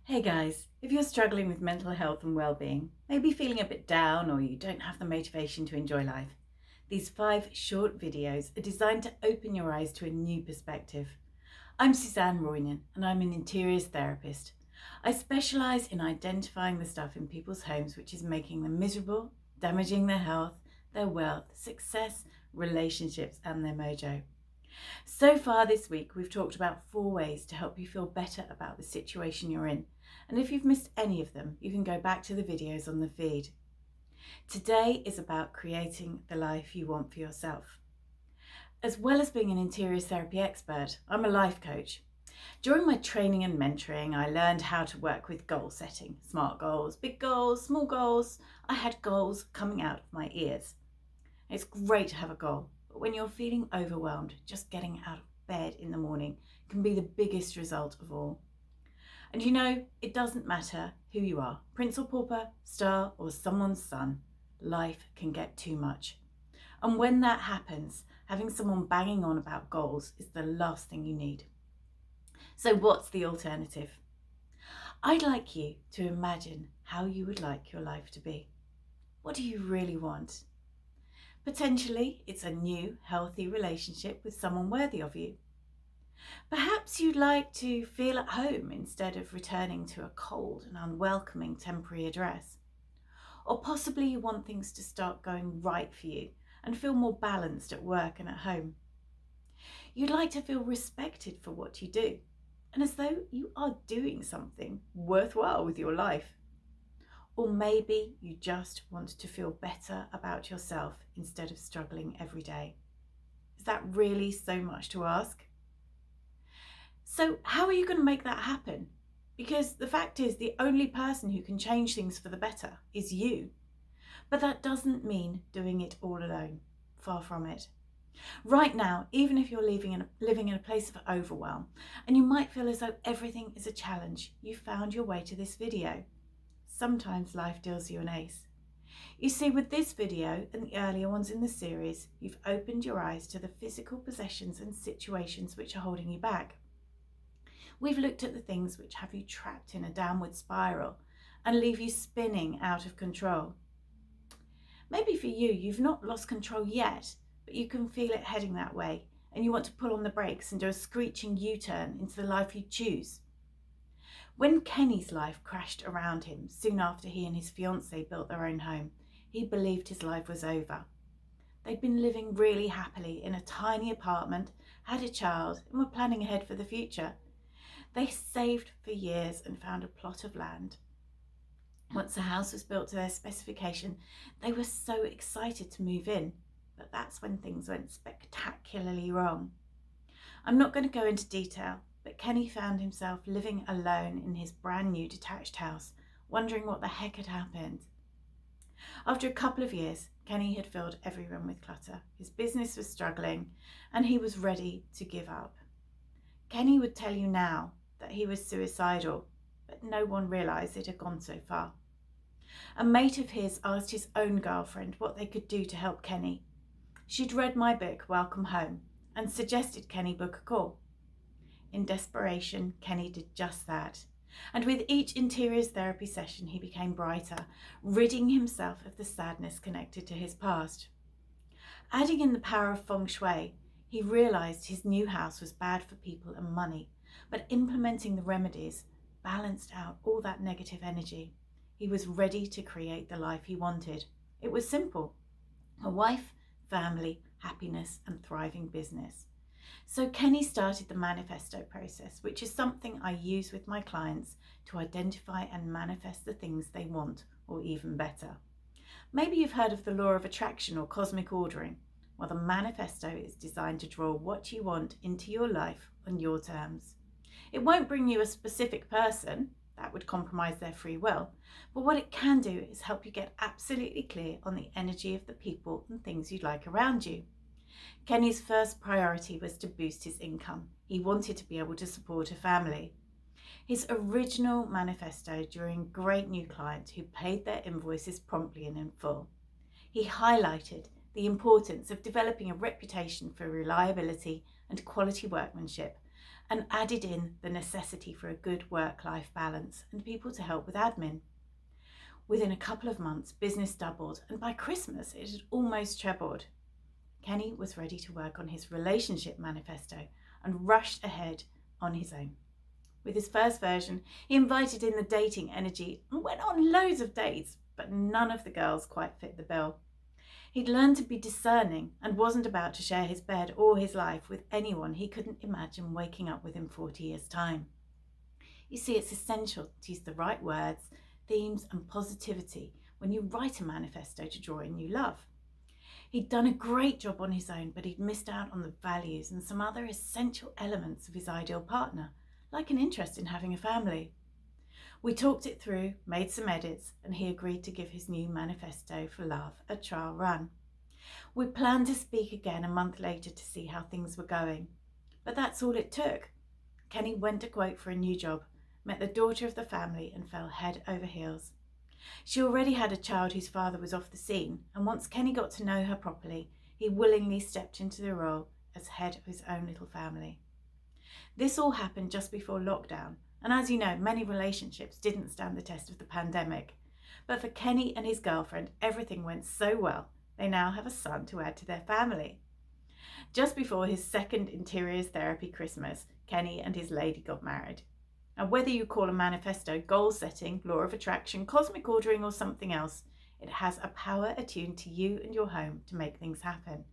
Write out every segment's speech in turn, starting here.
Hey guys, if you're struggling with mental health and well-being, maybe feeling a bit down or you don't have the motivation to enjoy life, these 5 short videos are designed to open your eyes to a new perspective. I'm Suzanne Roynan and I'm an interiors therapist. I specialise in identifying the stuff in people's homes which is making them miserable, damaging their health, their wealth, success, relationships and their mojo. So far this week, we've talked about 4 ways to help you feel better about the situation you're in. And if you've missed any of them, you can go back to the videos on the feed. Today is about creating the life you want for yourself. As well as being an interiors therapy expert, I'm a life coach. During my training and mentoring, I learned how to work with goal setting, smart goals, big goals, small goals. I had goals coming out of my ears. It's great to have a goal, but when you're feeling overwhelmed, just getting out of bed in the morning can be the biggest result of all. And you know, it doesn't matter who you are, prince or pauper, star or someone's son, life can get too much. And when that happens, having someone banging on about goals is the last thing you need. So what's the alternative? I'd like you to imagine how you would like your life to be. What do you really want? Potentially, it's a new, healthy relationship with someone worthy of you. Perhaps you'd like to feel at home instead of returning to a cold and unwelcoming temporary address. Or possibly you want things to start going right for you and feel more balanced at work and at home. You'd like to feel respected for what you do and as though you are doing something worthwhile with your life. Or maybe you just want to feel better about yourself instead of struggling every day. Is that really so much to ask? So how are you going to make that happen? Because the fact is, the only person who can change things for the better is you. But that doesn't mean doing it all alone. Far from it. Right now, even if you're living in a place of overwhelm, and you might feel as though everything is a challenge, you found your way to this video. Sometimes life deals you an ace. You see, with this video and the earlier ones in the series, you've opened your eyes to the physical possessions and situations which are holding you back. We've looked at the things which have you trapped in a downward spiral and leave you spinning out of control. Maybe for you, you've not lost control yet, but you can feel it heading that way and you want to pull on the brakes and do a screeching U-turn into the life you choose. When Kenny's life crashed around him soon after he and his fiancée built their own home, he believed his life was over. They'd been living really happily in a tiny apartment, had a child, and were planning ahead for the future. They saved for years and found a plot of land. Once the house was built to their specification, they were so excited to move in, but that's when things went spectacularly wrong. I'm not going to go into detail, but Kenny found himself living alone in his brand new detached house, wondering what the heck had happened. After a couple of years, Kenny had filled every room with clutter. His business was struggling and he was ready to give up. Kenny would tell you now that he was suicidal, but no one realised it had gone so far. A mate of his asked his own girlfriend what they could do to help Kenny. She'd read my book, Welcome Home, and suggested Kenny book a call. In desperation, Kenny did just that. And with each interiors therapy session, he became brighter, ridding himself of the sadness connected to his past. Adding in the power of feng shui, he realised his new house was bad for people and money, but implementing the remedies balanced out all that negative energy. He was ready to create the life he wanted. It was simple: a wife, family, happiness, and thriving business. So Kenny started the manifesto process, which is something I use with my clients to identify and manifest the things they want, or even better. Maybe you've heard of the law of attraction or cosmic ordering. Well, the manifesto is designed to draw what you want into your life on your terms. It won't bring you a specific person, that would compromise their free will, but what it can do is help you get absolutely clear on the energy of the people and things you'd like around you. Kenny's first priority was to boost his income. He wanted to be able to support a family. His original manifesto drew in great new clients who paid their invoices promptly and in full. He highlighted the importance of developing a reputation for reliability and quality workmanship, and added in the necessity for a good work-life balance and people to help with admin. Within a couple of months, business doubled, and by Christmas it had almost trebled. Kenny was ready to work on his relationship manifesto and rushed ahead on his own. With his first version, he invited in the dating energy and went on loads of dates, but none of the girls quite fit the bill. He'd learned to be discerning and wasn't about to share his bed or his life with anyone he couldn't imagine waking up with in 40 years' time. You see, it's essential to use the right words, themes and positivity when you write a manifesto to draw in new love. He'd done a great job on his own, but he'd missed out on the values and some other essential elements of his ideal partner, like an interest in having a family. We talked it through, made some edits, and he agreed to give his new manifesto for love a trial run. We planned to speak again a month later to see how things were going, but that's all it took. Kenny went to quote for a new job, met the daughter of the family and fell head over heels. She already had a child whose father was off the scene, and once Kenny got to know her properly, he willingly stepped into the role as head of his own little family. This all happened just before lockdown, and as you know, many relationships didn't stand the test of the pandemic. But for Kenny and his girlfriend, everything went so well, they now have a son to add to their family. Just before his second interiors therapy Christmas, Kenny and his lady got married. And whether you call a manifesto goal setting, law of attraction, cosmic ordering or something else, it has a power attuned to you and your home to make things happen.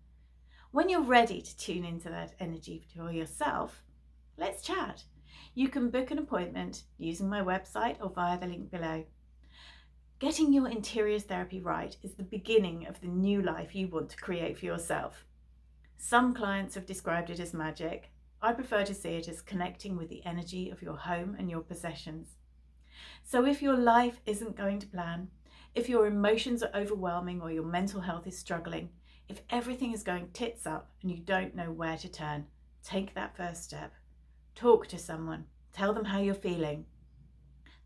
When you're ready to tune into that energy for yourself, let's chat. You can book an appointment using my website or via the link below. Getting your interiors therapy right is the beginning of the new life you want to create for yourself. Some clients have described it as magic. I prefer to see it as connecting with the energy of your home and your possessions. So if your life isn't going to plan, if your emotions are overwhelming or your mental health is struggling, if everything is going tits up and you don't know where to turn, take that first step. Talk to someone. Tell them how you're feeling.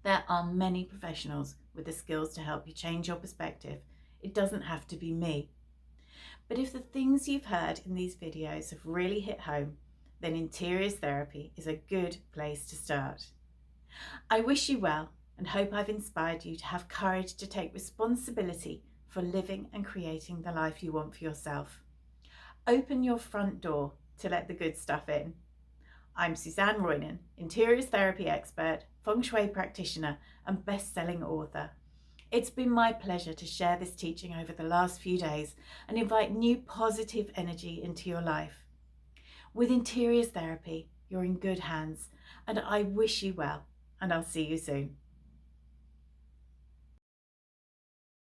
There are many professionals with the skills to help you change your perspective. It doesn't have to be me. But if the things you've heard in these videos have really hit home, then interiors therapy is a good place to start. I wish you well and hope I've inspired you to have courage to take responsibility for living and creating the life you want for yourself. Open your front door to let the good stuff in. I'm Suzanne Roynan, interiors therapy expert, feng shui practitioner and best-selling author. It's been my pleasure to share this teaching over the last few days and invite new positive energy into your life. With interiors therapy, you're in good hands, and I wish you well, and I'll see you soon.